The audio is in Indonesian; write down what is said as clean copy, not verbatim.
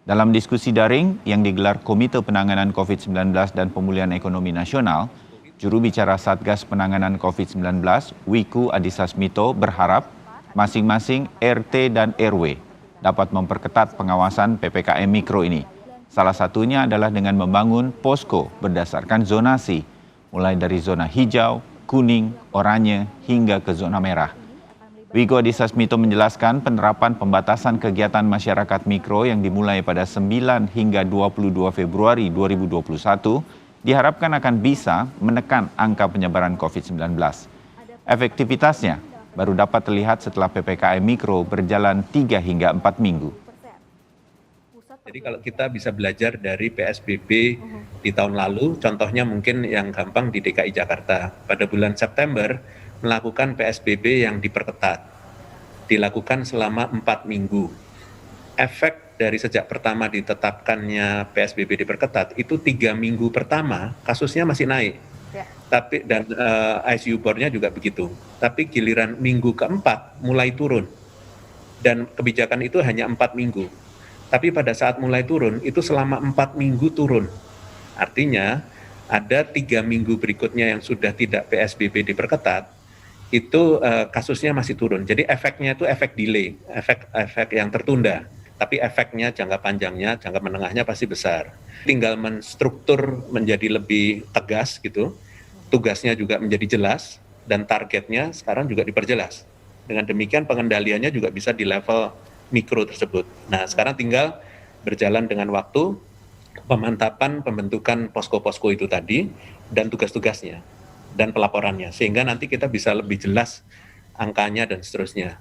Dalam diskusi daring yang digelar Komite Penanganan COVID-19 dan Pemulihan Ekonomi Nasional, juru bicara Satgas Penanganan COVID-19, Wiku Adhisa Smito, berharap masing-masing RT dan RW dapat memperketat pengawasan PPKM Mikro ini. Salah satunya adalah dengan membangun posko berdasarkan zonasi, mulai dari zona hijau, kuning, oranye, hingga ke zona merah. Wiku Adhisa Smito menjelaskan penerapan pembatasan kegiatan masyarakat mikro yang dimulai pada 9 hingga 22 Februari 2021 diharapkan akan bisa menekan angka penyebaran COVID-19. Efektivitasnya baru dapat terlihat setelah PPKM Mikro berjalan 3 hingga 4 minggu. Jadi kalau kita bisa belajar dari PSBB di tahun lalu, contohnya mungkin yang gampang di DKI Jakarta. Pada bulan September melakukan PSBB yang diperketat, dilakukan selama 4 minggu. Efek dari sejak pertama ditetapkannya PSBB diperketat, itu 3 minggu pertama kasusnya masih naik. Tapi dan ICU board-nya juga begitu. Tapi giliran minggu keempat mulai turun. Dan kebijakan itu hanya 4 minggu. Tapi pada saat mulai turun, itu selama 4 minggu turun. Artinya, ada 3 minggu berikutnya yang sudah tidak PSBB diperketat, itu kasusnya masih turun. Jadi efeknya itu efek delay, efek yang tertunda. Tapi efeknya jangka panjangnya, jangka menengahnya pasti besar. Tinggal menstruktur menjadi lebih tegas gitu, tugasnya juga menjadi jelas, dan targetnya sekarang juga diperjelas. Dengan demikian pengendaliannya juga bisa di level mikro tersebut. Nah, sekarang tinggal berjalan dengan waktu, pemantapan pembentukan posko-posko itu tadi, dan tugas-tugasnya, dan pelaporannya. Sehingga nanti kita bisa lebih jelas angkanya dan seterusnya.